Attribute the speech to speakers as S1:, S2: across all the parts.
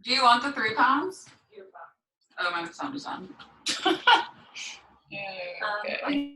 S1: Do you want the 3 pounds? Oh, my sound is on. Okay.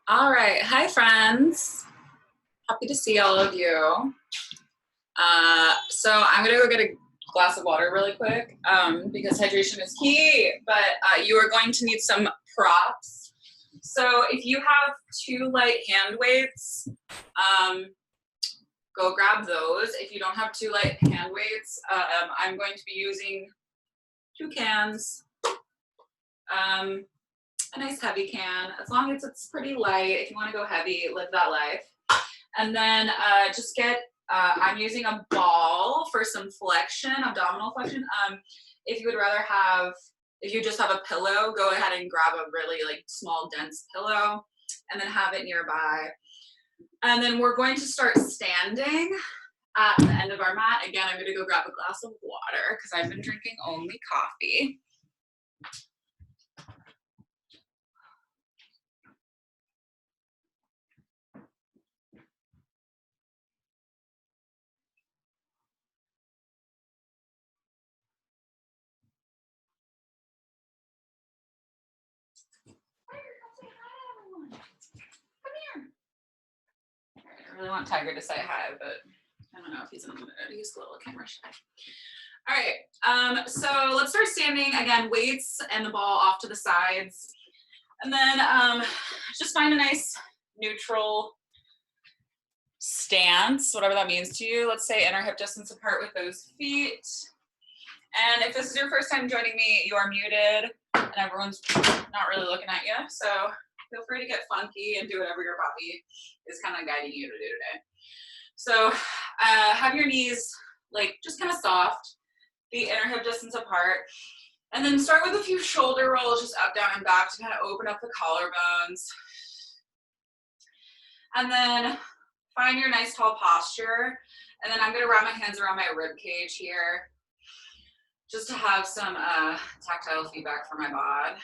S1: All right, hi friends. Happy to see all of you. So I'm gonna go get a glass of water really quick because hydration is key, but you are going to need some props. So if you have 2 light hand weights, go grab those. If you don't have 2 light hand weights, I'm going to be using 2 cans. A nice heavy can, as long as it's pretty light. If you want to go heavy, live that life. And then just get, I'm using a ball for some flexion, abdominal flexion. If you would rather have, if you just have a pillow, go ahead and grab a really like small dense pillow and then have it nearby. And then we're going to start standing at the end of our mat. Again, I'm going to go grab a glass of water because I've been drinking only coffee. I really want Tiger to say hi, but I don't know if he's in the mood. He's a little camera shy. All right, so let's start standing. Again, weights and the ball off to the sides. And then just find a nice neutral stance, whatever that means to you. Let's say inner hip distance apart with those feet. And if this is your first time joining me, you are muted and everyone's not really looking at you. So feel free to get funky and do whatever your body is kind of guiding you to do today. So have your knees like just kind of soft, the inner hip distance apart, and then start with a few shoulder rolls just up, down, and back to kind of open up the collarbones. And then find your nice tall posture. And then I'm gonna wrap my hands around my rib cage here just to have some tactile feedback for my bod.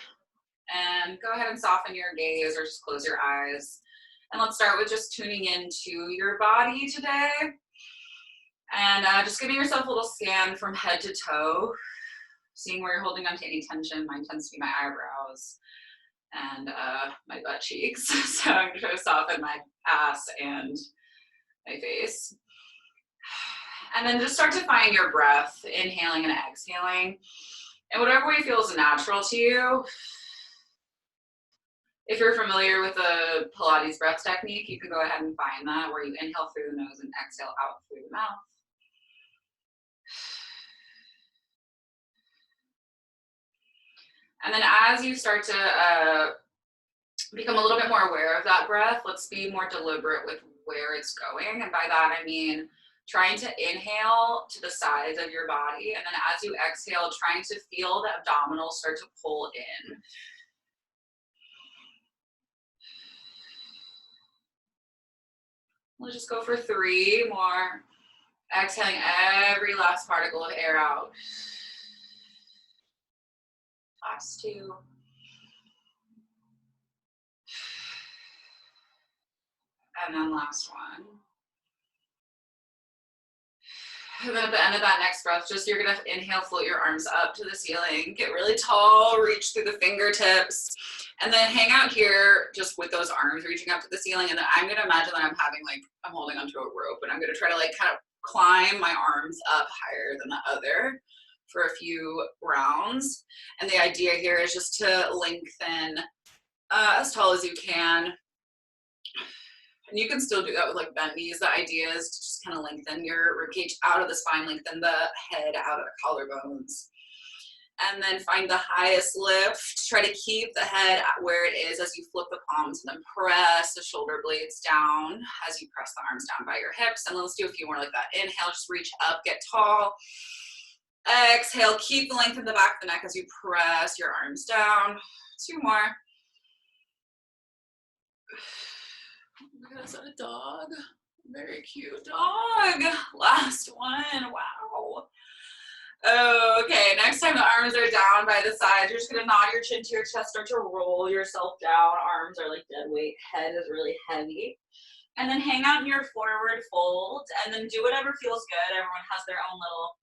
S1: And go ahead and soften your gaze or just close your eyes. And let's start with just tuning into your body today. And just giving yourself a little scan from head to toe, seeing where you're holding on to any tension. Mine tends to be my eyebrows and my butt cheeks. So I'm gonna soften my ass and my face. And then just start to find your breath, inhaling and exhaling. And whatever way feels natural to you. If you're familiar with the Pilates breath technique, you can go ahead and find that where you inhale through the nose and exhale out through the mouth. And then as you start to become a little bit more aware of that breath, let's be more deliberate with where it's going. And by that, I mean trying to inhale to the sides of your body. And then as you exhale, trying to feel the abdominals start to pull in. We'll just go for 3 more. Exhaling every last particle of air out. Last two. And then last one. And then at the end of that next breath, just you're gonna inhale, float your arms up to the ceiling, get really tall, reach through the fingertips, and then hang out here just with those arms reaching up to the ceiling. And then I'm gonna imagine that I'm holding onto a rope, and I'm gonna try to like kind of climb my arms up higher than the other for a few rounds. And the idea here is just to lengthen as tall as you can. And you can still do that with like bent knees. The idea is to just kind of lengthen your ribcage out of the spine, lengthen the head out of the collarbones. And then find the highest lift. Try to keep the head where it is as you flip the palms, and then press the shoulder blades down as you press the arms down by your hips. And let's do a few more like that. Inhale, just reach up, get tall. Exhale, keep the length in the back of the neck as you press your arms down. Two more. Is that a dog? Very cute dog. Last one. Wow. Okay, next time the arms are down by the sides, you're just gonna nod your chin to your chest, start to roll yourself down. Arms are like dead weight, head is really heavy. And then hang out in your forward fold, and then do whatever feels good. Everyone has their own little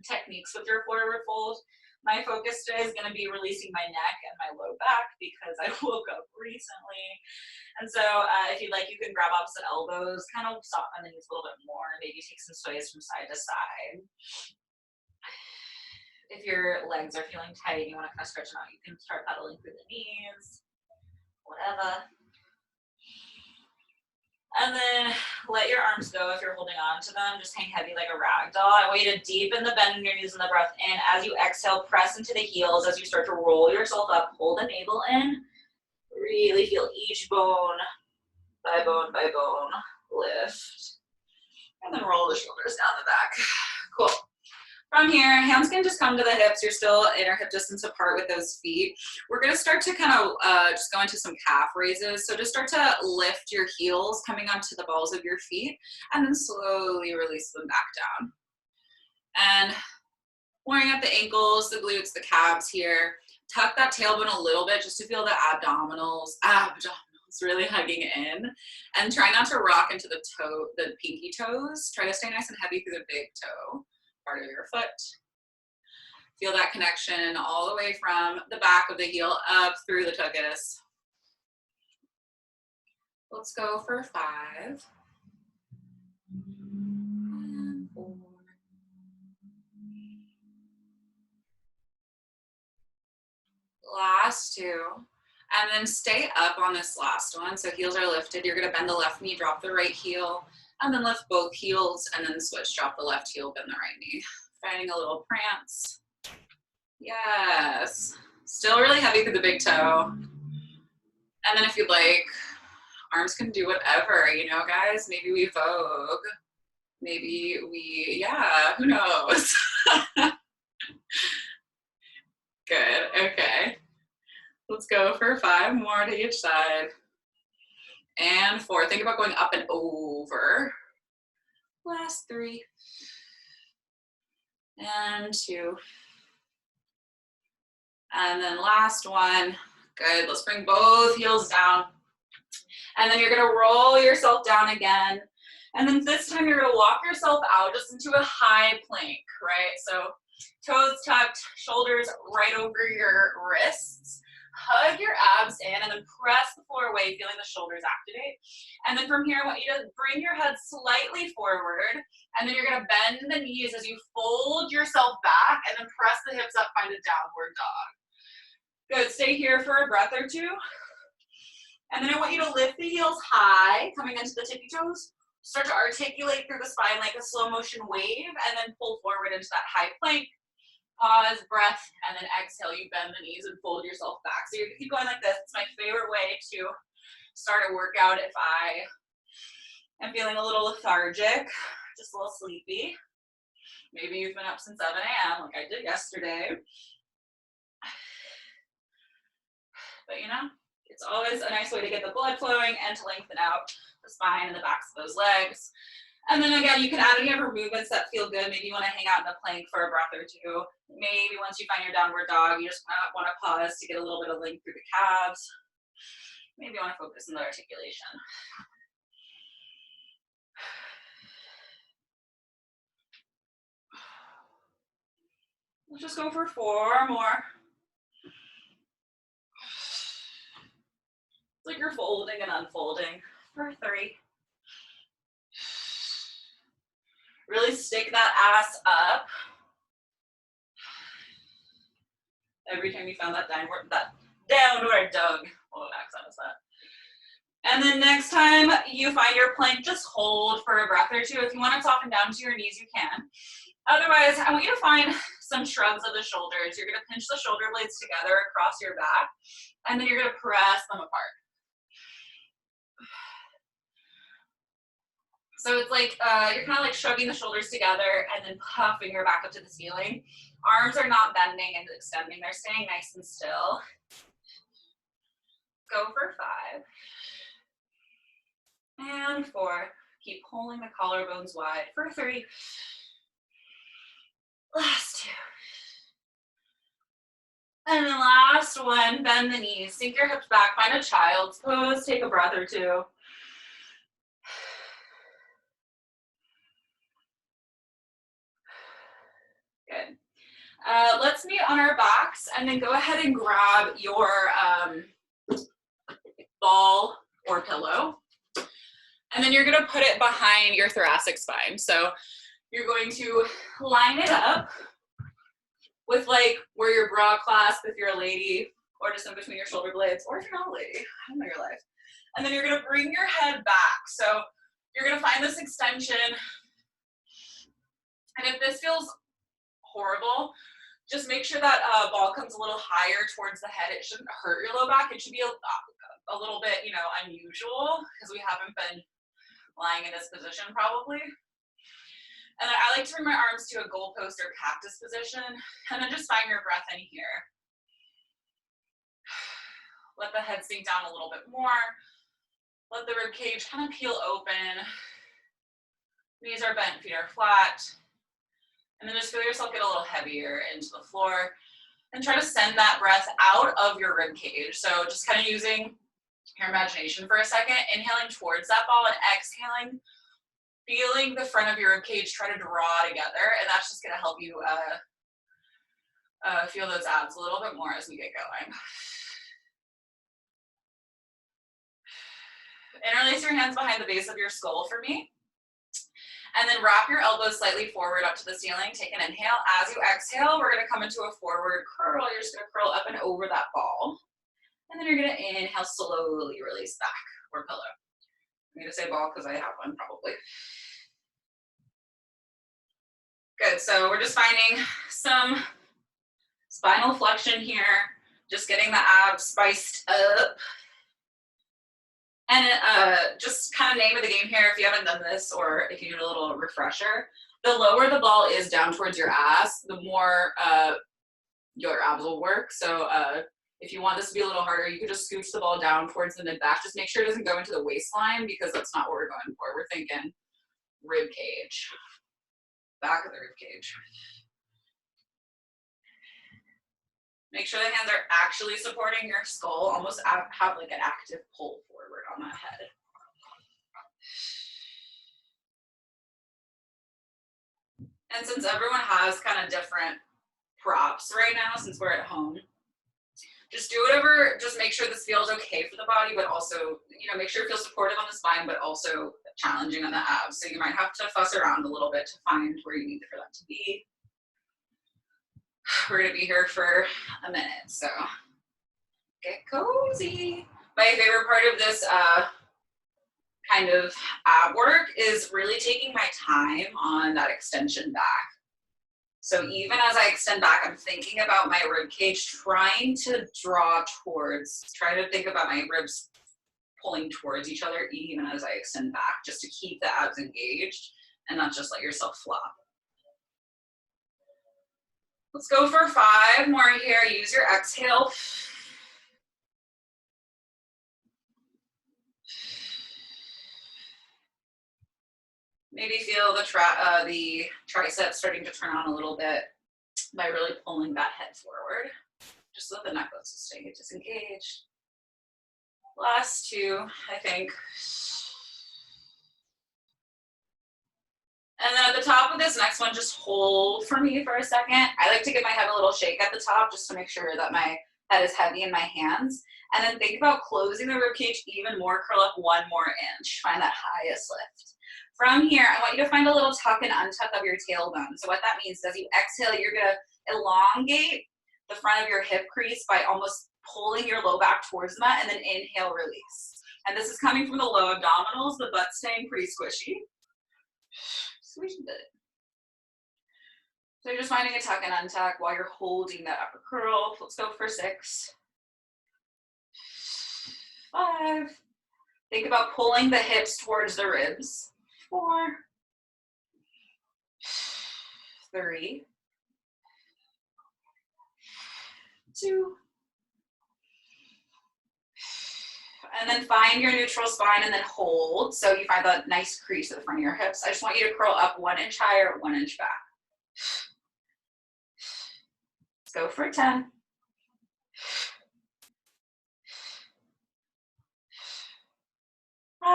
S1: techniques with your forward fold. My focus today is going to be releasing my neck and my low back because I woke up recently. And so if you'd like, you can grab opposite elbows, kind of soften the knees a little bit more, maybe take some sways from side to side. If your legs are feeling tight and you want to kind of stretch them out, you can start pedaling through the knees, whatever. And then let your arms go if you're holding on to them. Just hang heavy like a rag doll. I want you to deepen the bend in your knees and the breath in. As you exhale, press into the heels. As you start to roll yourself up, pull the navel in. Really feel each bone by bone lift. And then roll the shoulders down the back. Cool. From here, hands can just come to the hips. You're still inner hip distance apart with those feet. We're gonna start to kind of just go into some calf raises. So just start to lift your heels coming onto the balls of your feet, and then slowly release them back down. And pouring up the ankles, the glutes, the calves here. Tuck that tailbone a little bit just to feel the abdominals really hugging in. And try not to rock into the pinky toes. Try to stay nice and heavy through the big toe part of your foot. Feel that connection all the way from the back of the heel up through the tuchus. Let's go for 5. And 4. Last 2. And then stay up on this last one. So heels are lifted. You're gonna bend the left knee, drop the right heel, and then lift both heels, and then switch, drop the left heel, bend the right knee. Finding a little prance. Yes. Still really heavy through the big toe. And then if you'd like, arms can do whatever, you know, guys. Maybe we vogue. Maybe we, yeah, who knows? Good, okay. Let's go for 5 more to each side. And 4, think about going up and over. Last 3. And 2. And then last one. Good, let's bring both heels down. And then you're gonna roll yourself down again. And then this time you're gonna walk yourself out just into a high plank, right? So toes tucked, shoulders right over your wrists. Hug your abs in and then press the floor away, feeling the shoulders activate. And then from here, I want you to bring your head slightly forward, and then you're gonna bend the knees as you fold yourself back and then press the hips up, find a downward dog. Good, stay here for a breath or 2. And then I want you to lift the heels high, coming into the tippy toes. Start to articulate through the spine like a slow motion wave, and then pull forward into that high plank. Pause, breath, and then exhale. You bend the knees and fold yourself back. So you're gonna keep going like this. It's my favorite way to start a workout if I am feeling a little lethargic, just a little sleepy. Maybe you've been up since 7 a.m. like I did yesterday. But you know, it's always a nice way to get the blood flowing and to lengthen out the spine and the backs of those legs. And then again, you can add any other movements that feel good. Maybe you want to hang out in the plank for a breath or two. Maybe once you find your downward dog, you just want to pause to get a little bit of length through the calves. Maybe you want to focus on the articulation. Let's just go for 4 more. It's like you're folding and unfolding for 3. Really stick that ass up. Every time you found that downward dog. What accent is that? And then next time you find your plank, just hold for a breath or two. If you want to soften down to your knees, you can. Otherwise, I want you to find some shrugs of the shoulders. You're going to pinch the shoulder blades together across your back, and then you're going to press them apart. So it's like you're kind of like shrugging the shoulders together and then puffing your back up to the ceiling. Arms are not bending and extending. They're staying nice and still. Go for 5. And 4. Keep pulling the collarbones wide for 3. Last 2. And then last one, bend the knees. Sink your hips back, find a child's pose, take a breath or 2. Good. Let's meet on our backs and then go ahead and grab your ball or pillow. And then you're going to put it behind your thoracic spine. So you're going to line it up with like where your bra clasp if you're a lady, or just in between your shoulder blades, or if you're not a lady, I don't know your life. And then you're going to bring your head back. So you're going to find this extension. And if this feels horrible, just make sure that ball comes a little higher towards the head. It shouldn't hurt your low back. It should be a little bit, unusual because we haven't been lying in this position probably. And I like to bring my arms to a goalpost or cactus position, and then just find your breath in here. Let the head sink down a little bit more. Let the rib cage kind of peel open. Knees are bent, feet are flat. And then just feel yourself get a little heavier into the floor. And try to send that breath out of your rib cage. So just kind of using your imagination for a second, inhaling towards that ball and exhaling, feeling the front of your rib cage try to draw together, and that's just going to help you feel those abs a little bit more as we get going. Interlace your hands behind the base of your skull for me, and then wrap your elbows slightly forward up to the ceiling. Take an inhale. As you exhale, we're going to come into a forward curl. You're just going to curl up and over that ball, and then you're going to inhale, slowly release back, or pillow. I'm going to say ball because I have one probably. Good, so we're just finding some spinal flexion here, just getting the abs spiced up. And just kind of name of the game here, if you haven't done this or if you need a little refresher, the lower the ball is down towards your ass, the more your abs will work. So if you want this to be a little harder, you could just scooch the ball down towards the mid-back. Just make sure it doesn't go into the waistline because that's not what we're going for. We're thinking rib cage, back of the rib cage. Make sure the hands are actually supporting your skull, almost have like an active pull forward on that head. And since everyone has kind of different props right now, since we're at home, just do whatever, just make sure this feels okay for the body, but also, make sure it feels supportive on the spine, but also challenging on the abs. So you might have to fuss around a little bit to find where you need for that to be. We're going to be here for a minute, so get cozy. My favorite part of this kind of ab work is really taking my time on that extension back. So even as I extend back, I'm thinking about my rib cage, trying to draw towards, try to think about my ribs pulling towards each other even as I extend back, just to keep the abs engaged and not just let yourself flop. Let's go for 5 more here. Use your exhale. Maybe feel the triceps starting to turn on a little bit by really pulling that head forward, just so the neck lets us stay disengaged. Last two, I think. And then at the top of this next one, just hold for me for a second. I like to give my head a little shake at the top just to make sure that my head is heavy in my hands. And then think about closing the ribcage even more, curl up one more inch, find that highest lift. From here, I want you to find a little tuck and untuck of your tailbone. So what that means is as you exhale, you're gonna elongate the front of your hip crease by almost pulling your low back towards the mat, and then inhale, release. And this is coming from the low abdominals, the butt staying pretty squishy. Squishy bit. So you're just finding a tuck and untuck while you're holding that upper curl. Let's go for 6, 5. Think about pulling the hips towards the ribs. 4, 3, 2. And then find your neutral spine and then hold. So you find that nice crease at the front of your hips. I just want you to curl up 1 inch higher, 1 inch back. Let's go for 10.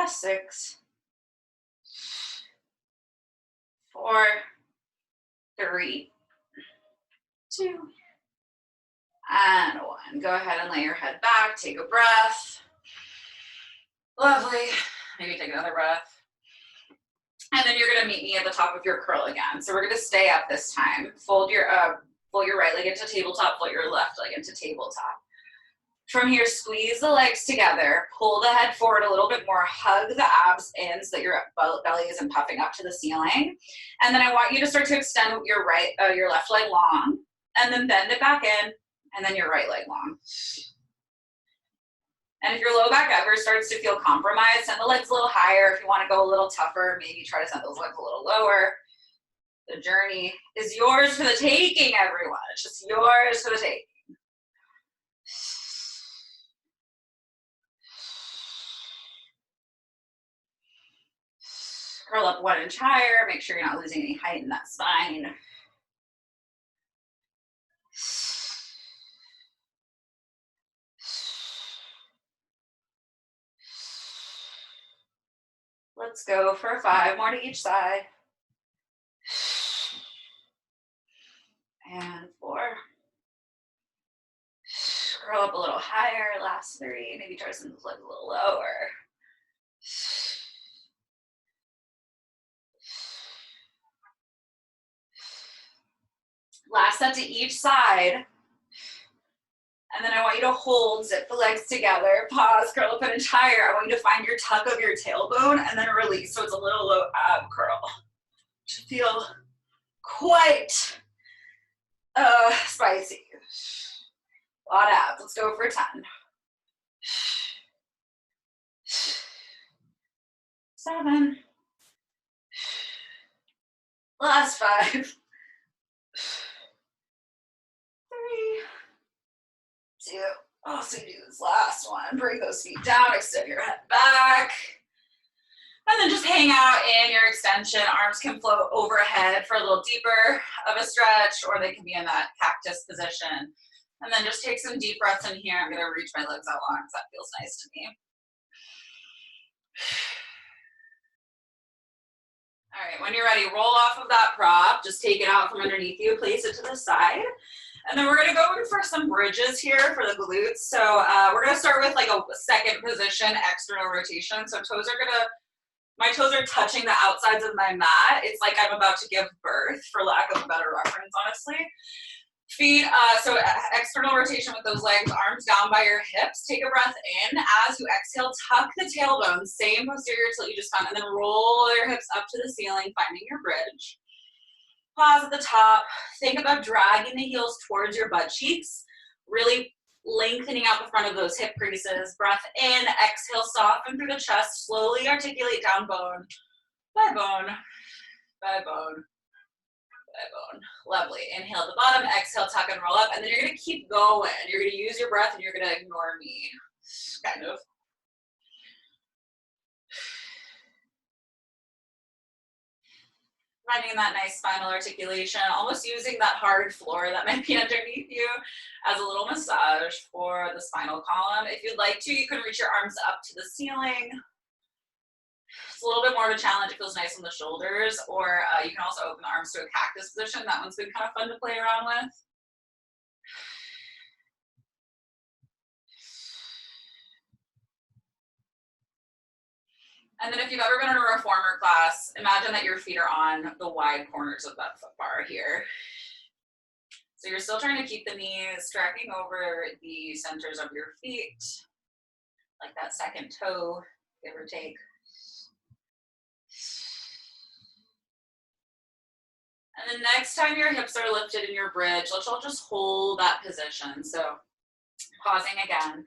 S1: 6, 4, 3, 2, and 1. Go ahead and lay your head back. Take a breath. Lovely. Maybe take another breath. And then you're going to meet me at the top of your curl again. So we're going to stay up this time. Fold your right leg into tabletop, fold your left leg into tabletop. From here, squeeze the legs together, pull the head forward a little bit more, hug the abs in so that your belly isn't puffing up to the ceiling. And then I want you to start to extend your left leg long, and then bend it back in, and then your right leg long. And if your low back ever starts to feel compromised, send the legs a little higher. If you want to go a little tougher, maybe try to send those legs a little lower. The journey is yours for the taking, everyone. It's just yours for the taking. Curl up 1 inch higher. Make sure you're not losing any height in that spine. Let's go for 5 more to each side. And 4. Curl up a little higher. Last 3. Maybe try some legs a little lower. Last set to each side. And then I want you to hold, zip the legs together, pause, curl up 1 inch higher. I want you to find your tuck of your tailbone and then release. So it's a little low ab curl. To feel quite spicy. A lot of abs. Let's go for 10. 7. Last 5. 3, 2. Oh, so you do this last one. Bring those feet down, extend your head back. And then just hang out in your extension. Arms can float overhead for a little deeper of a stretch, or they can be in that cactus position. And then just take some deep breaths in here. I'm going to reach my legs out long because that feels nice to me. All right, when you're ready, roll off of that prop. Just take it out from underneath you, place it to the side. And then we're gonna go in for some bridges here for the glutes. So we're gonna start with like a second position, external rotation. So my toes are touching the outsides of my mat. It's like I'm about to give birth, for lack of a better reference, honestly. Feet, so external rotation with those legs, arms down by your hips. Take a breath in. As you exhale, tuck the tailbone, same posterior tilt you just found, and then roll your hips up to the ceiling, finding your bridge. Pause at the top. Think about dragging the heels towards your butt cheeks, really lengthening out the front of those hip creases. Breath in, exhale, soften through the chest, slowly articulate down bone by bone by bone. Bone. Lovely. Inhale at the bottom, exhale, tuck and roll up, and then you're going to keep going. You're going to use your breath and you're going to ignore me, kind of. Finding that nice spinal articulation, almost using that hard floor that might be underneath you as a little massage for the spinal column. If you'd like to, you can reach your arms up to the ceiling. It's a little bit more of a challenge. It feels nice on the shoulders, or you can also open the arms to a cactus position. That one's been kind of fun to play around with. And then if you've ever been in a reformer class, imagine that your feet are on the wide corners of that foot bar here. So you're still trying to keep the knees tracking over the centers of your feet, like that second toe, give or take. And then next time your hips are lifted in your bridge, let's all just hold that position. So pausing again.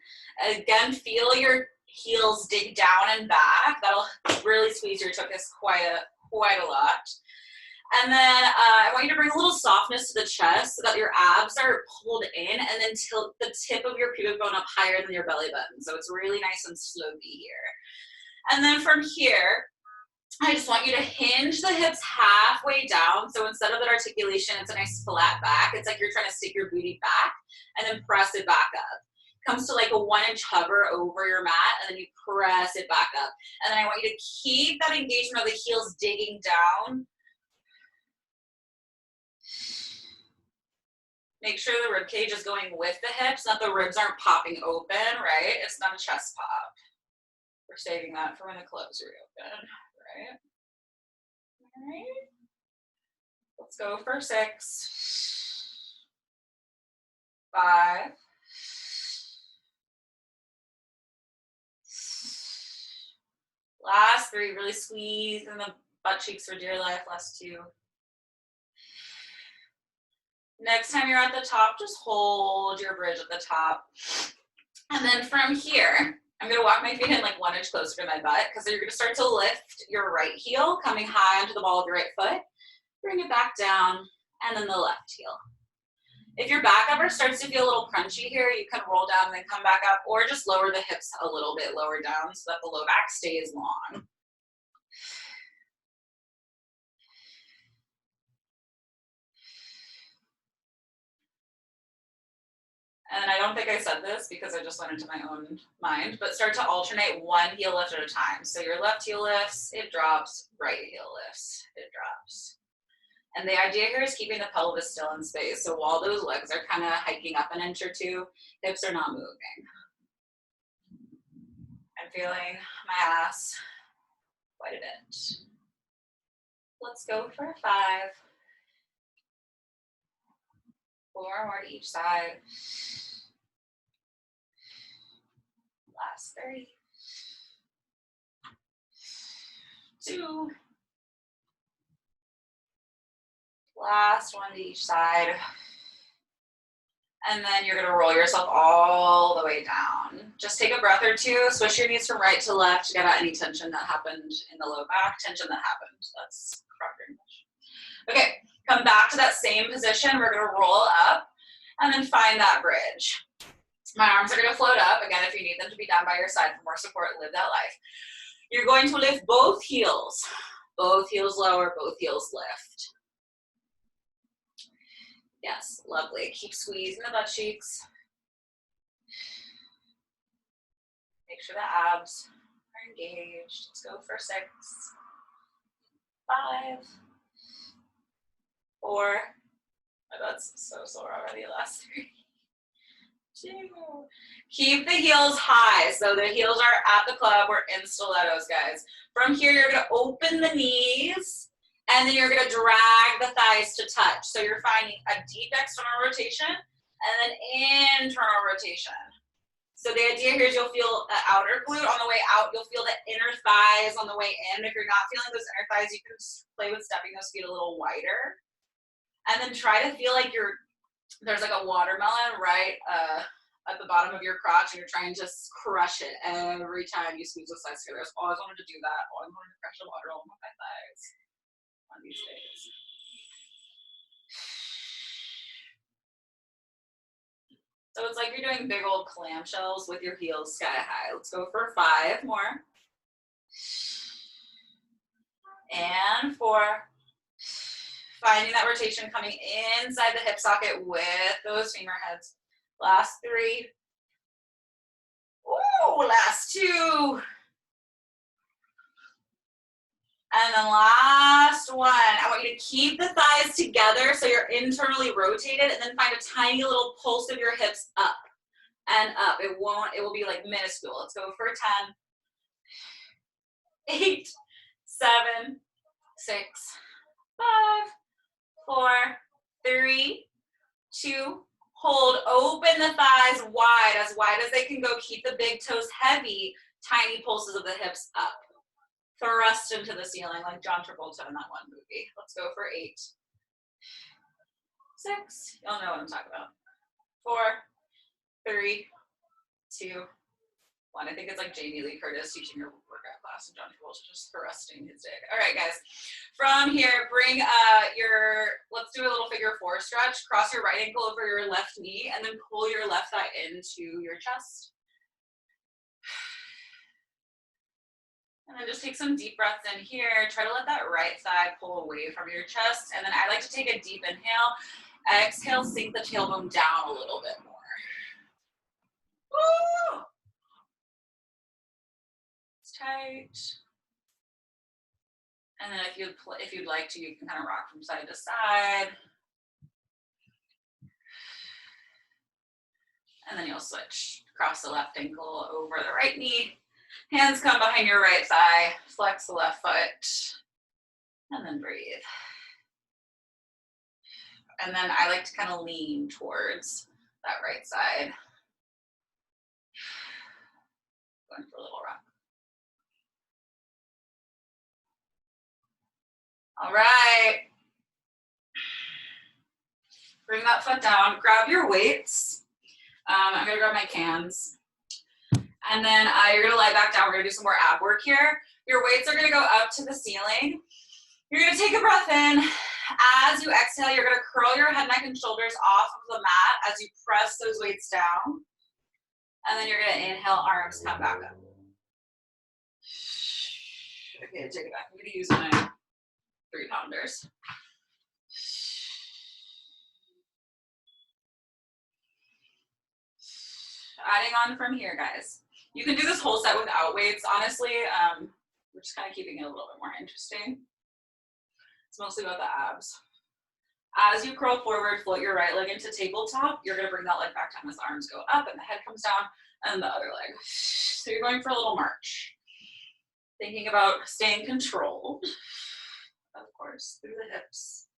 S1: Again, feel your heels dig down and back. That'll really squeeze your tuchus quite a lot. And then I want you to bring a little softness to the chest so that your abs are pulled in, and then tilt the tip of your pubic bone up higher than your belly button. So it's really nice and slopey here. And then from here, I just want you to hinge the hips halfway down. So instead of that articulation, it's a nice flat back. It's like you're trying to stick your booty back and then press it back up. Comes to like a 1-inch hover over your mat, and then you press it back up. And then I want you to keep that engagement of the heels digging down. Make sure the rib cage is going with the hips, that the ribs aren't popping open, right? It's not a chest pop. We're saving that for when the clothes reopen, right? All right. Let's go for 6, 5, 3, really squeeze in the butt cheeks for dear life, last 2. Next time you're at the top, just hold your bridge at the top. And then from here, I'm gonna walk my feet in like 1 inch closer to my butt, because you're gonna start to lift your right heel, coming high onto the ball of your right foot. Bring it back down, and then the left heel. If your back upper starts to feel a little crunchy here, you can roll down and then come back up, or just lower the hips a little bit lower down so that the low back stays long. And I don't think I said this because I just went into my own mind, but start to alternate one heel lift at a time. So your left heel lifts, it drops, right heel lifts, it drops. And the idea here is keeping the pelvis still in space. So while those legs are kind of hiking up 1 inch or 2, hips are not moving. I'm feeling my ass quite a bit. Let's go for 5. 4 more to each side. Last 3. 2. Last 1 to each side. And then you're gonna roll yourself all the way down. Just take a breath or 2, switch your knees from right to left to get out any tension that happened in the low back, tension that happened. That's proper English. Okay, come back to that same position. We're gonna roll up and then find that bridge. My arms are gonna float up. Again, if you need them to be down by your side for more support, live that life. You're going to lift both heels lower, both heels lift. Yes, lovely. Keep squeezing the butt cheeks. Make sure the abs are engaged. Let's go for 6, 5, 4. My butt's so sore already. Last 3, 2. Keep the heels high. So the heels are at the club. We're in stilettos, guys. From here, you're gonna open the knees, and then you're gonna drag the thighs to touch. So you're finding a deep external rotation and then internal rotation. So the idea here is you'll feel the outer glute on the way out. You'll feel the inner thighs on the way in. If you're not feeling those inner thighs, you can play with stepping those feet a little wider. And then try to feel like there's like a watermelon right at the bottom of your crotch, and you're trying to crush it every time you squeeze those thighs together. I've always wanted to do that. Always wanted to crush the watermelon with my thighs on these days. So it's like you're doing big old clamshells with your heels sky high. Let's go for 5 more. And 4. Finding that rotation coming inside the hip socket with those femur heads. Last 3. Ooh, last 2. And then last one. I want you to keep the thighs together so you're internally rotated, and then find a tiny little pulse of your hips up and up. It will be like minuscule. Let's go for 10, 8, 7, 6, 5, 4, 3, 2, hold. Open the thighs wide as they can go. Keep the big toes heavy. Tiny pulses of the hips up. Thrust into the ceiling like John Travolta in that one movie. Let's go for 8, 6. Y'all know what I'm talking about. 4, 3, 2, 1. I think it's like Jamie Lee Curtis teaching her workout class and John Travolta just thrusting his dick. All right, guys. From here, bring let's do a little figure 4 stretch. Cross your right ankle over your left knee and then pull your left thigh into your chest. And then just take some deep breaths in here. Try to let that right thigh pull away from your chest. And then I like to take a deep inhale. Exhale, sink the tailbone down a little bit more. Woo! It's tight. And then if you'd like to, you can kind of rock from side to side. And then you'll switch. Cross the left ankle over the right knee. Hands come behind your right thigh. Flex the left foot. And then breathe. And then I like to kind of lean towards that right side. Going for a little rock. All right. Bring that foot down. Grab your weights. I'm going to grab my cans. And then you're going to lie back down. We're going to do some more ab work here. Your weights are going to go up to the ceiling. You're going to take a breath in. As you exhale, you're going to curl your head, neck, and shoulders off of the mat as you press those weights down. And then you're going to inhale, arms come back up. Okay, take it back. I'm going to use my 3-pounders. Adding on from here, guys. You can do this whole set without weights, honestly. We're just kind of keeping it a little bit more interesting. It's mostly about the abs. As you curl forward, float your right leg into tabletop. You're going to bring that leg back down as the arms go up and the head comes down, and the other leg. So you're going for a little march. Thinking about staying controlled, of course, through the hips.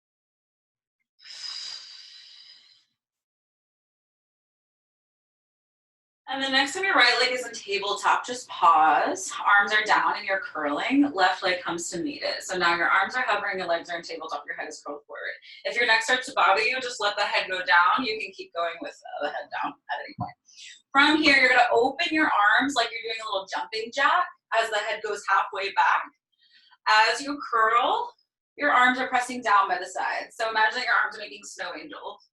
S1: And then next time your right leg is in tabletop, just pause. Arms are down and you're curling. Left leg comes to meet it. So now your arms are hovering, your legs are in tabletop, your head is curled forward. If your neck starts to bother you, just let the head go down. You can keep going with the head down at any point. From here, you're gonna open your arms like you're doing a little jumping jack as the head goes halfway back. As you curl, your arms are pressing down by the sides. So imagine your arms are making snow angels.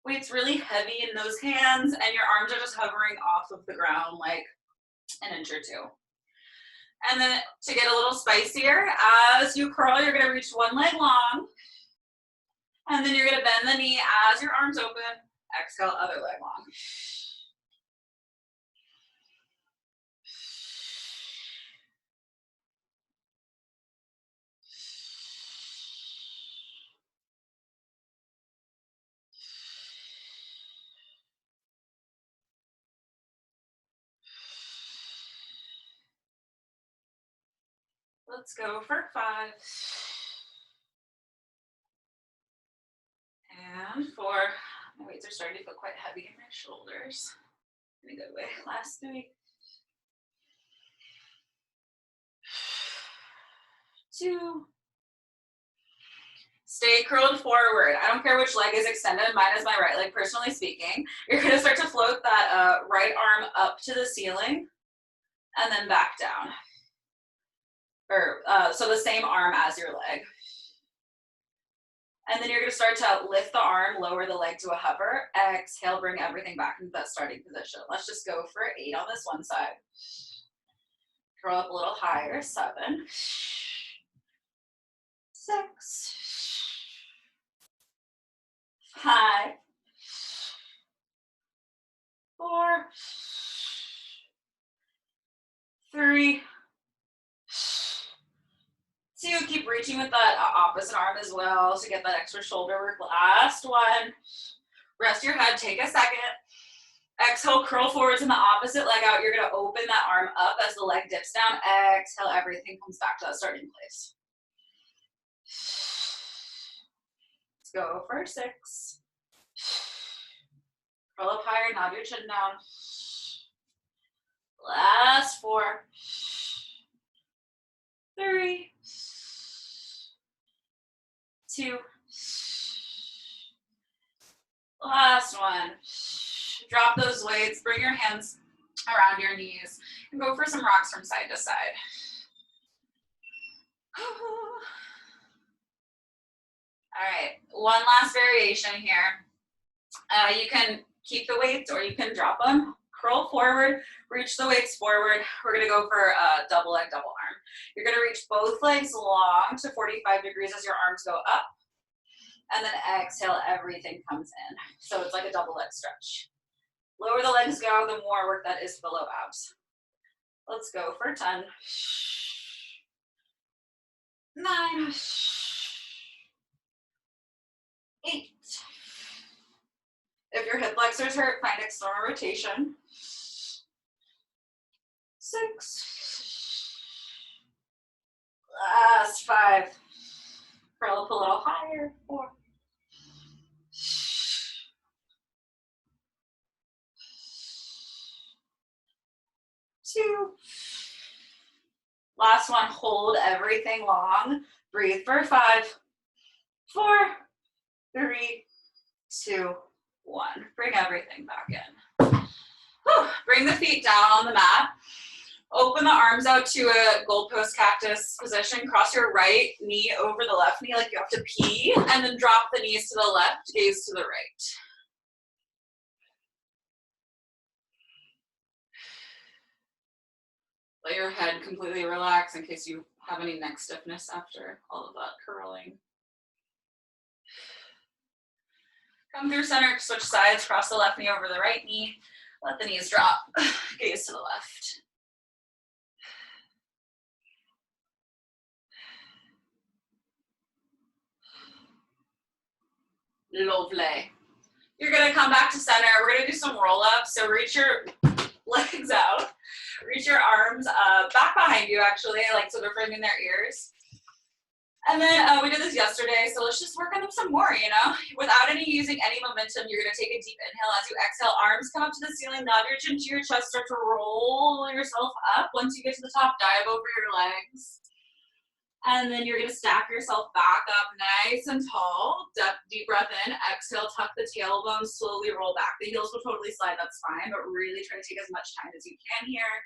S1: Weight's really heavy in those hands and your arms are just hovering off of the ground like an inch or 2. And then to get a little spicier, as you curl, you're gonna reach one leg long. And then you're gonna bend the knee as your arms open. Exhale, other leg long. Let's go for 5. And 4. My weights are starting to feel quite heavy in my shoulders. In a good way. Last 3. 2. Stay curled forward. I don't care which leg is extended. Mine is my right leg, personally speaking. You're going to start to float that right arm up to the ceiling and then back down. So the same arm as your leg. And then you're going to start to lift the arm, lower the leg to a hover. Exhale, bring everything back into that starting position. Let's just go for 8 on this one side. Curl up a little higher, 7. 6, 5, 4, 3, 2. Keep reaching with that opposite arm as well to get that extra shoulder work. Last one. Rest your head, take a second. Exhale, curl forwards in the opposite leg out. You're gonna open that arm up as the leg dips down. Exhale, everything comes back to that starting place. Let's go for 6. Curl up higher, nod your chin down. Last 4, 3, 2, last one. Drop those weights, bring your hands around your knees, and go for some rocks from side to side. All right, one last variation here. You can keep the weights or you can drop them. Curl forward, reach the weights forward. We're gonna go for a double leg, double arm. You're gonna reach both legs long to 45 degrees as your arms go up. And then exhale, everything comes in. So it's like a double leg stretch. Lower the legs go, the more work that is below abs. Let's go for 10, 9, 8. If your hip flexors hurt, find external rotation. 6. Last 5. Curl up a little higher. 4. 2. Last one, hold everything long. Breathe for 5, 4, 3, 2, 1. Bring everything back in. Whew. Bring the feet down on the mat. Open the arms out to a goalpost cactus position. Cross your right knee over the left knee like you have to pee, and then drop the knees to the left, gaze to the right. Let your head completely relax in case you have any neck stiffness after all of that curling. Come through center, switch sides, cross the left knee over the right knee. Let the knees drop, gaze to the left. Lovely. You're gonna come back to center. We're gonna do some roll-ups. So reach your legs out, reach your arms back behind you actually, like so they're framing their ears. And then we did this yesterday, so let's just work on them some more, you know? Without using any momentum, you're gonna take a deep inhale. As you exhale, arms come up to the ceiling, nod your chin to your chest, start to roll yourself up. Once you get to the top, dive over your legs. And then you're gonna stack yourself back up nice and tall. Deep breath in, exhale, tuck the tailbone, slowly roll back. The heels will totally slide, that's fine, but really try to take as much time as you can here.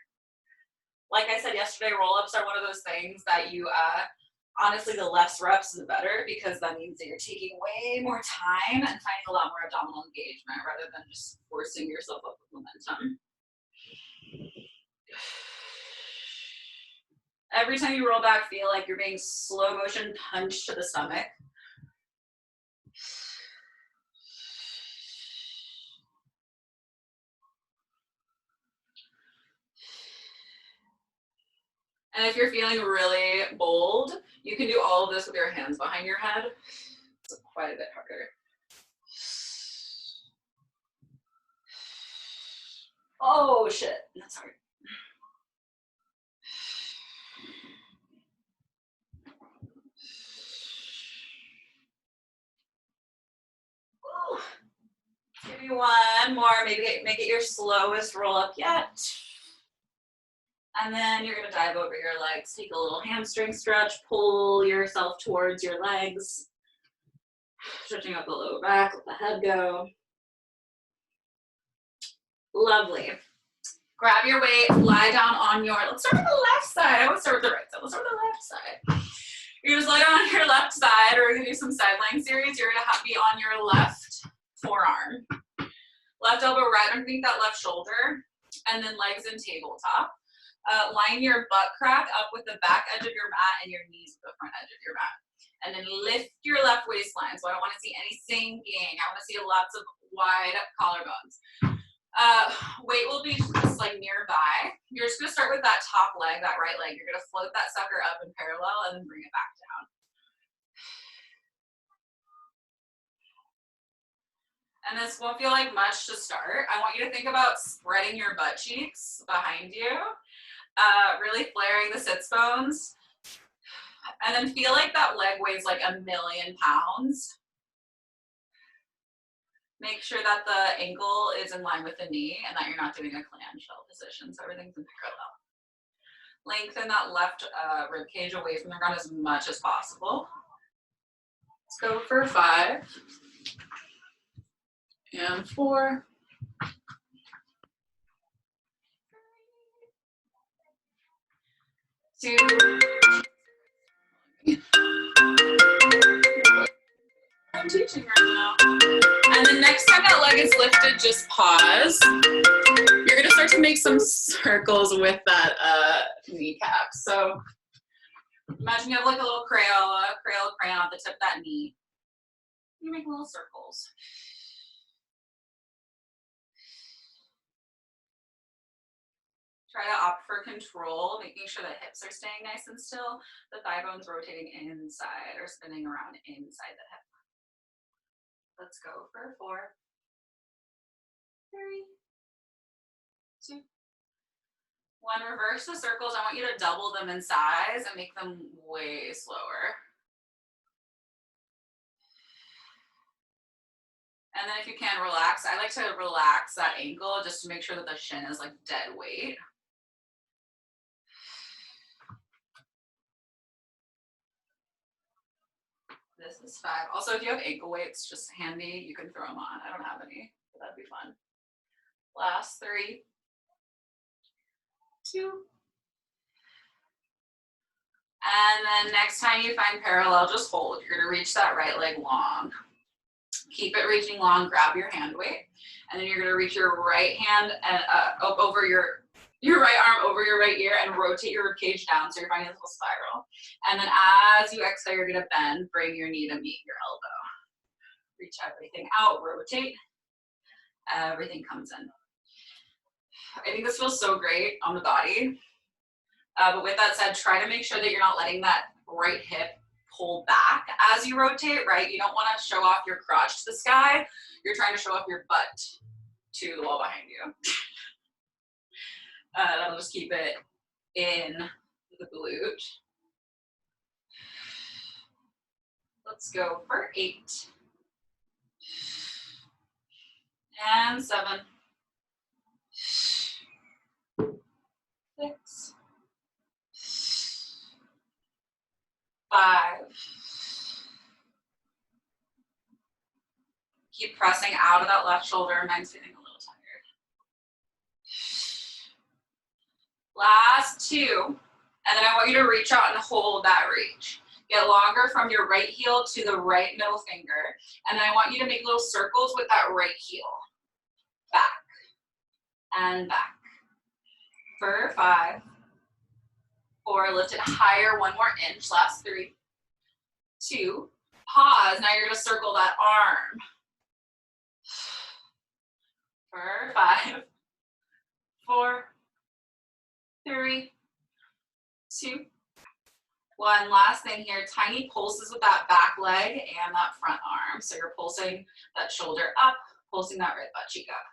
S1: Like I said yesterday, roll-ups are one of those things that you, honestly, the less reps the better, because that means that you're taking way more time and finding a lot more abdominal engagement rather than just forcing yourself up with momentum. Every time you roll back, feel like you're being slow motion punched to the stomach. And if you're feeling really bold, you can do all of this with your hands behind your head. It's quite a bit harder. Oh shit, that's hard. Ooh. Give me one more, maybe make it your slowest roll up yet. And then you're gonna dive over your legs. Take a little hamstring stretch, pull yourself towards your legs. Stretching out the lower back, let the head go. Lovely. Grab your weight, lie down on your, let's start with the left side. I would start with the right side. Let's start with the left side. You're just lie down on your left side. We're gonna do some side lying series. You're gonna be on your left forearm. Left elbow right underneath that left shoulder, and then legs in tabletop. Line your butt crack up with the back edge of your mat and your knees with the front edge of your mat. And then lift your left waistline. So I don't want to see any sinking. I want to see lots of wide collarbones. Weight will be just like nearby. You're just going to start with that top leg, that right leg. You're going to float that sucker up in parallel and then bring it back down. And this won't feel like much to start. I want you to think about spreading your butt cheeks behind you, really flaring the sits bones, and then feel like that leg weighs like 1,000,000 pounds. Make sure that the ankle is in line with the knee and that you're not doing a clamshell position, so everything's in parallel. Lengthen that left rib cage away from the ground as much as possible. Let's go for 5 and 4. 2. I'm teaching right now. And then next time that leg is lifted, just pause. You're gonna start to make some circles with that kneecap. So imagine you have like a little crayon at the tip of that knee. You make little circles. Try to opt for control, making sure the hips are staying nice and still, the thigh bones rotating inside or spinning around inside the hip. Let's go for 4, 3, 2, 1. Reverse the circles. I want you to double them in size and make them way slower. And then if you can, relax. I like to relax that ankle just to make sure that the shin is like dead weight. This is 5. Also, if you have ankle weights, just handy, you can throw them on. I don't have any, but that'd be fun. Last 3, 2. And then next time you find parallel, just hold. You're gonna reach that right leg long. Keep it reaching long, grab your hand weight. And then you're gonna reach your right hand and up over your right arm over your right ear and rotate your rib cage down so you're finding this little spiral. And then as you exhale, you're gonna bend, bring your knee to meet your elbow. Reach everything out, rotate. Everything comes in. I think this feels so great on the body. But with that said, try to make sure that you're not letting that right hip pull back as you rotate, right? You don't want to show off your crotch to the sky. You're trying to show off your butt to the wall behind you. That'll just keep it in the glute. Let's go for 8. And 7. 6. 5. Keep pressing out of that left shoulder. Mine's feeling a little tired. Last 2. And then I want you to reach out and hold that reach. Get longer from your right heel to the right middle finger. And then I want you to make little circles with that right heel. Back and back. For 5. 4, lift it higher, 1 more inch. Last 3, 2, pause. Now you're gonna circle that arm. For 5, 4, 3, 2, 1. Last thing here, tiny pulses with that back leg and that front arm. So you're pulsing that shoulder up, pulsing that right butt cheek up.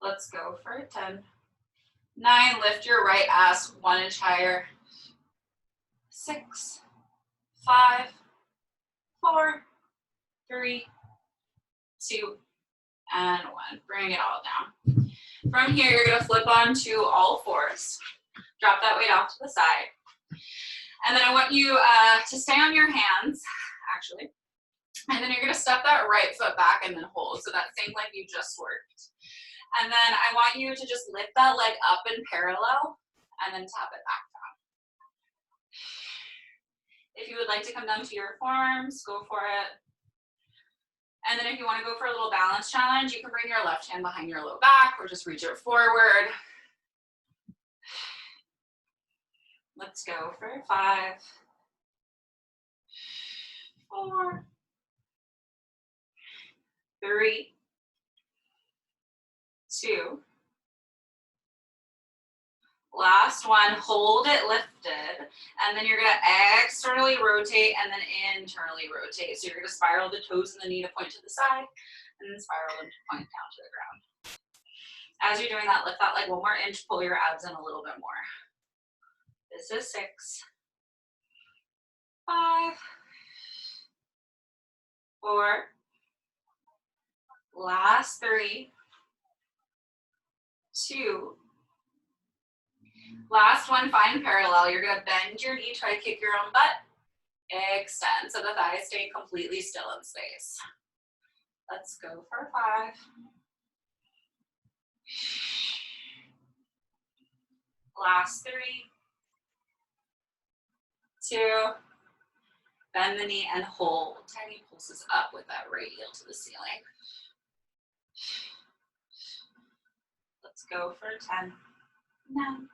S1: Let's go for 10. 9, lift your right ass 1 inch higher. 6, 5, 4, 3, 2, and 1. Bring it all down. From here, you're gonna flip onto all 4s. Drop that weight off to the side. And then I want you to stay on your hands, actually. And then you're gonna step that right foot back and then hold. So that same leg you just worked. And then I want you to just lift that leg up in parallel and then tap it back down. If you would like to come down to your forearms, go for it. And then if you want to go for a little balance challenge, you can bring your left hand behind your low back or just reach it forward. Let's go for 5, 4, 3, 2. Last one, hold it lifted, and then you're gonna externally rotate and then internally rotate. So you're gonna spiral the toes and the knee to point to the side, and then spiral them to point down to the ground. As you're doing that, lift that leg one more inch, pull your abs in a little bit more. This is 6, 5, 4, last 3, 2, last one, find parallel. You're gonna bend your knee, try to kick your own butt, extend so the thighs stay completely still in space. Let's go for 5. Last 3, 2, bend the knee and hold. Tiny pulses up with that radial to the ceiling. Let's go for 10, 9,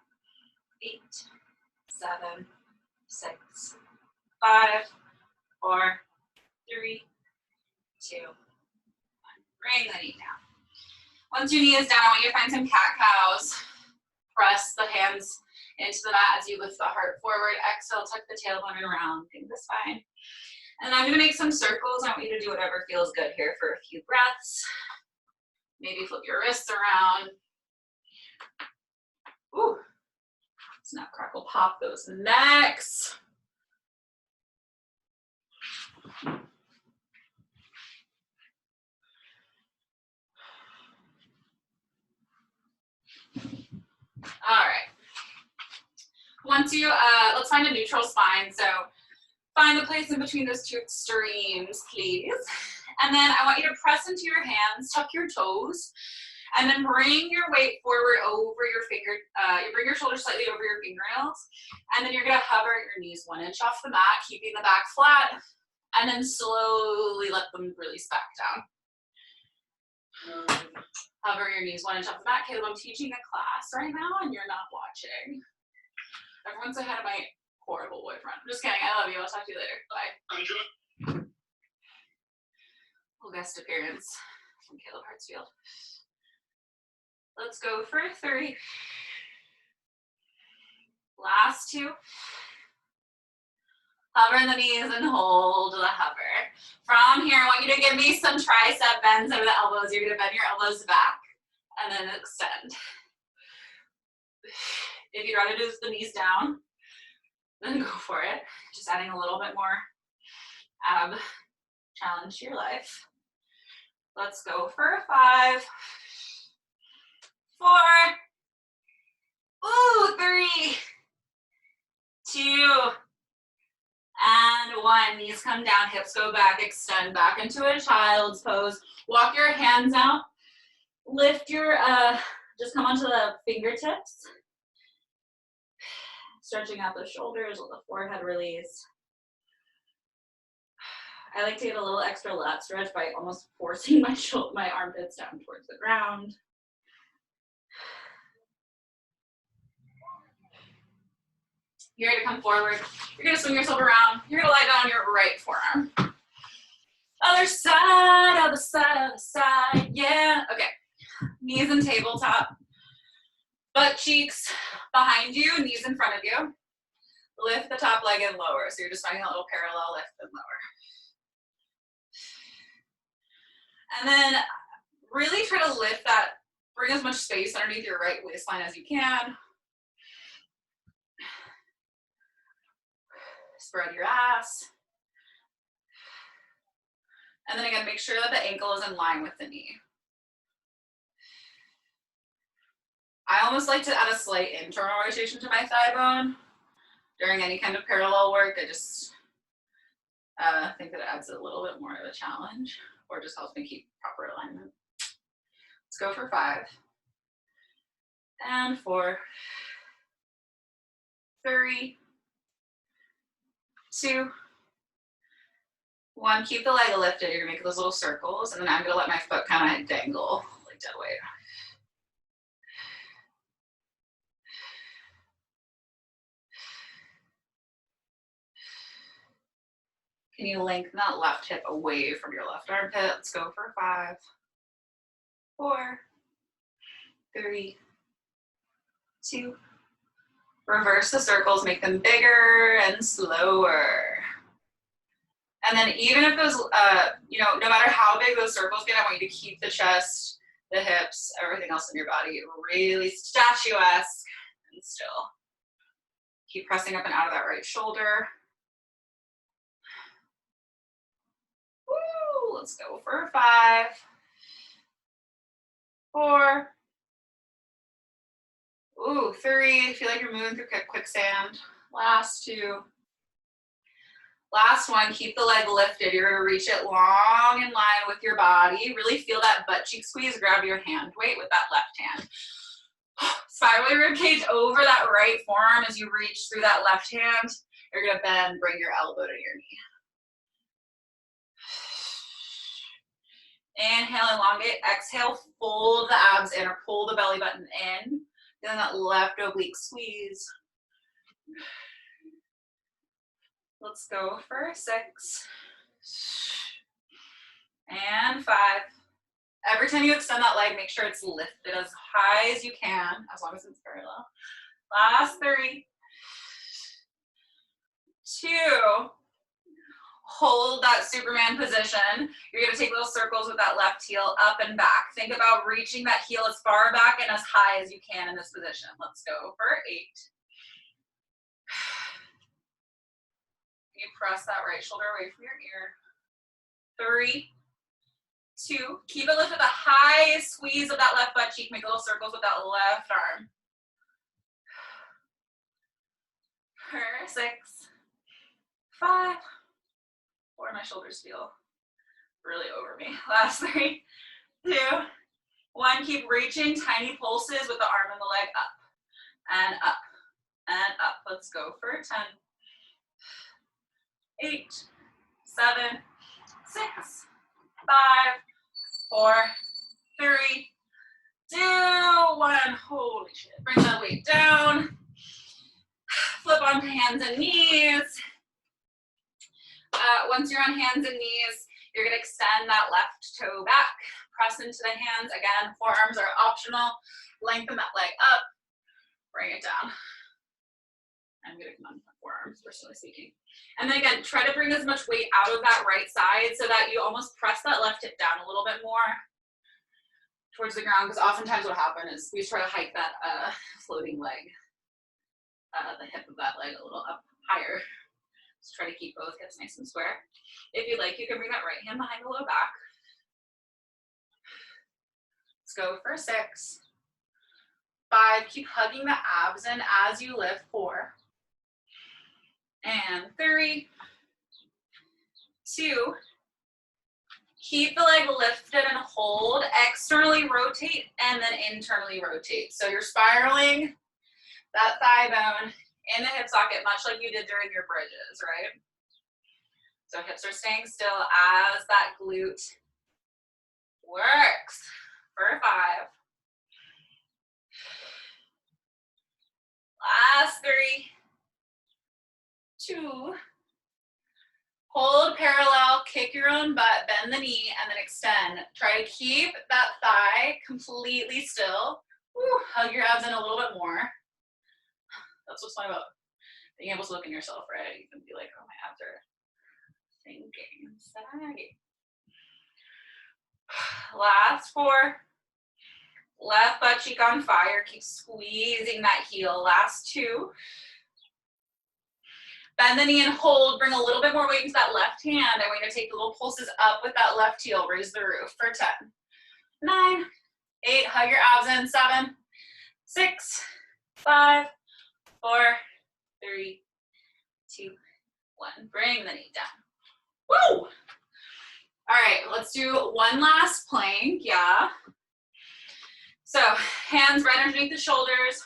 S1: 8, 7, 6, 5, 4, 3, 2, 1. Bring the knee down. Once your knee is down, I want you to find some cat-cows. Press the hands into the mat as you lift the heart forward. Exhale, tuck the tailbone and rounding the spine. And I'm gonna make some circles. I want you to do whatever feels good here for a few breaths. Maybe flip your wrists around. Ooh, snap, crackle, pop those necks. All right. Once you, let's find a neutral spine. So find the place in between those two extremes, please. And then I want you to press into your hands, tuck your toes, and then bring your weight forward over your finger, you bring your shoulders slightly over your fingernails, and then you're gonna hover your knees 1 inch off the mat, keeping the back flat, and then slowly let them release back down. Hover your knees 1 inch off the mat. Caleb, I'm teaching a class right now and you're not watching. Everyone's ahead of my horrible boyfriend. I'm just kidding, I love you, I'll talk to you later, bye. Little guest appearance from Caleb Hartsfield. Let's go for 3. Last 2. Hover the knees and hold the hover. From here, I want you to give me some tricep bends over the elbows. You're gonna bend your elbows back and then extend. If you'd rather do the knees down, then go for it. Just adding a little bit more ab challenge to your life. Let's go for 5, 4, ooh, 3, 2, and 1. Knees come down, hips go back, extend back into a child's pose. Walk your hands out. Lift your, just come onto the fingertips. Stretching out the shoulders, let the forehead release. I like to get a little extra lat stretch by almost forcing my armpits down towards the ground. You're gonna come forward. You're gonna swing yourself around. You're gonna lie down on your right forearm. Other side, other side, other side, yeah. Okay, knees in tabletop. Butt cheeks behind you, knees in front of you. Lift the top leg and lower. So you're just finding a little parallel lift and lower. And then really try to lift that, bring as much space underneath your right waistline as you can. Spread your ass. And then again, make sure that the ankle is in line with the knee. I almost like to add a slight internal rotation to my thigh bone during any kind of parallel work. I just think that it adds a little bit more of a challenge, or just helps me keep proper alignment. Let's go for 5, and 4, 3, 2, 1. Keep the leg lifted. You're gonna make those little circles, and then I'm gonna let my foot kind of dangle like dead weight. Can you lengthen that left hip away from your left armpit? Let's go for 5, 4, 3, 2. Reverse the circles, make them bigger and slower. And then even if those, no matter how big those circles get, I want you to keep the chest, the hips, everything else in your body really statuesque and still. Keep pressing up and out of that right shoulder. Woo, let's go for 5, 4, ooh, 3. Feel like you're moving through quicksand. Last 2. Last one, keep the leg lifted. You're gonna reach it long in line with your body. Really feel that butt cheek squeeze. Grab your hand weight with that left hand. Spiral your rib cage over that right forearm as you reach through that left hand. You're gonna bend, bring your elbow to your knee. Inhale, elongate. Exhale, fold the abs in or pull the belly button in. Then that left oblique squeeze. Let's go for 6 and 5. Every time you extend that leg, make sure it's lifted as high as you can, as long as it's parallel. Last 3, 2. Hold that Superman position. You're gonna take little circles with that left heel up and back. Think about reaching that heel as far back and as high as you can in this position. Let's go for 8. You press that right shoulder away from your ear. 3, 2. Keep it lifted, the high squeeze of that left butt cheek. Make little circles with that left arm. 6, 5, 4. My shoulders feel really over me. Last 3, 2, 1. Keep reaching tiny pulses with the arm and the leg up and up and up. Let's go for 10, 8, 7, 6, 5, 4, 3, 2, 1. Holy shit. Bring that weight down. Flip onto hands and knees. Once you're on hands and knees, you're going to extend that left toe back. Press into the hands. Again, forearms are optional. Lengthen that leg up. Bring it down. I'm going to come on forearms, personally speaking. And then again, try to bring as much weight out of that right side so that you almost press that left hip down a little bit more towards the ground, because oftentimes what happens is we try to hike that floating leg, the hip of that leg a little up higher. Just try to keep both hips nice and square. If you'd like, you can bring that right hand behind the low back. Let's go for 6, 5. Keep hugging the abs in as you lift. 4, and 3, 2. Keep the leg lifted and hold. Externally rotate and then internally rotate. So you're spiraling that thigh bone in the hip socket, much like you did during your bridges, right? So hips are staying still as that glute works. For 5. Last 3, 2. Hold parallel, kick your own butt, bend the knee, and then extend. Try to keep that thigh completely still. Woo, hug your abs in a little bit more. That's what's fun about being able to look in yourself, right? You can be like, oh, my abs are thinking, saggy. Last 4. Left butt cheek on fire. Keep squeezing that heel. Last 2. Bend the knee and hold. Bring a little bit more weight into that left hand. I want you to take the little pulses up with that left heel. Raise the roof for 10, 9, 8. Hug your abs in. 7, 6, 5, 4, 3, 2, 1. Bring the knee down. Woo! All right, let's do one last plank. Yeah. So hands right underneath the shoulders.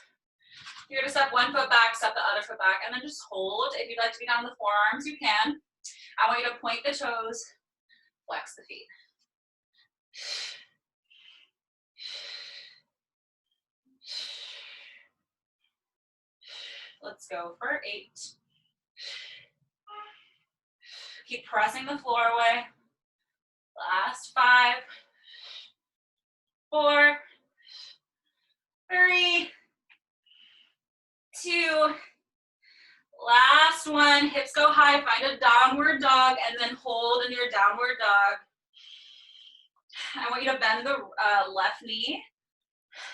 S1: You're gonna step one foot back, step the other foot back, and then just hold. If you'd like to be down on the forearms, you can. I want you to point the toes, flex the feet. Let's go for 8, Keep pressing the floor away. Last 5, 4, 3, 2, last one. Hips go high, find a downward dog, and then hold in your downward dog. I want you to bend the left knee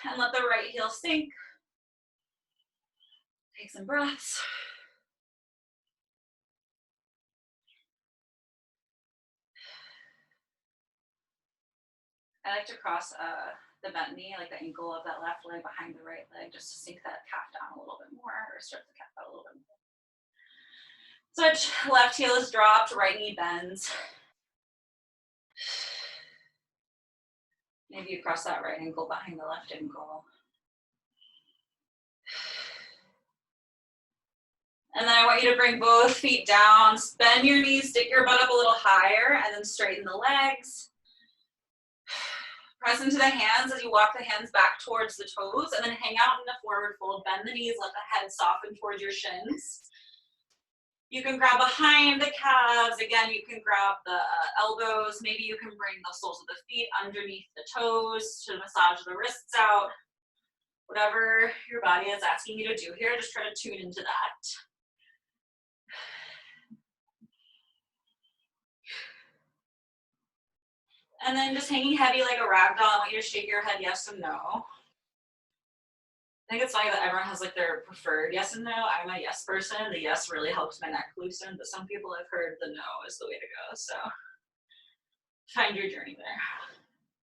S1: and let the right heel sink. Take some breaths. I like to cross the bent knee, like the ankle of that left leg behind the right leg, just to sink that calf down a little bit more, or stretch the calf out a little bit more. Switch, left heel is dropped, right knee bends. Maybe you cross that right ankle behind the left ankle. And then I want you to bring both feet down, bend your knees, stick your butt up a little higher, and then straighten the legs. Press into the hands as you walk the hands back towards the toes, and then hang out in the forward fold. Bend the knees, let the head soften towards your shins. You can grab behind the calves. Again, you can grab the elbows. Maybe you can bring the soles of the feet underneath the toes to massage the wrists out. Whatever your body is asking you to do here, just try to tune into that. And then just hanging heavy like a rag doll. I want you to shake your head yes and no. I think it's funny that everyone has like their preferred yes and no. I'm a yes person. The yes really helps my neck loosen, but some people have heard the no is the way to go. So find your journey there.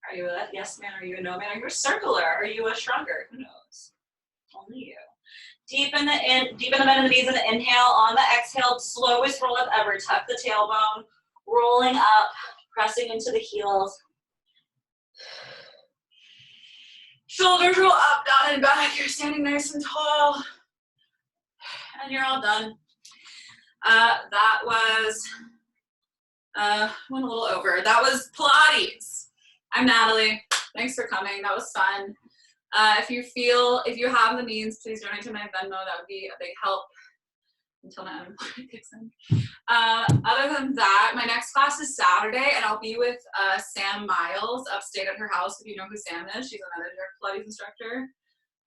S1: Are you a yes man? Are you a no man? Are you a circular? Are you a shrugger? Who knows? Only you. Deepen the bend of the knees in the inhale. On the exhale, slowest roll up ever. Tuck the tailbone, rolling up, pressing into the heels. Shoulders roll up, down and back. You're standing nice and tall. And you're all done. That was, went a little over. That was Pilates. I'm Natalie. Thanks for coming. That was fun. If you have the means, please donate to my Venmo. That would be a big help until my unemployment kicks in. Other than that, my next class is Saturday, and I'll be with Sam Miles upstate at her house. If you know who Sam is, she's another Pilates instructor.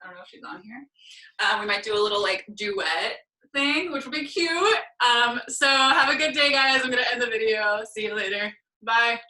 S1: I don't know if she's on here. We might do a little like duet thing, which will be cute. So have a good day, guys. I'm gonna end the video. See you later. Bye.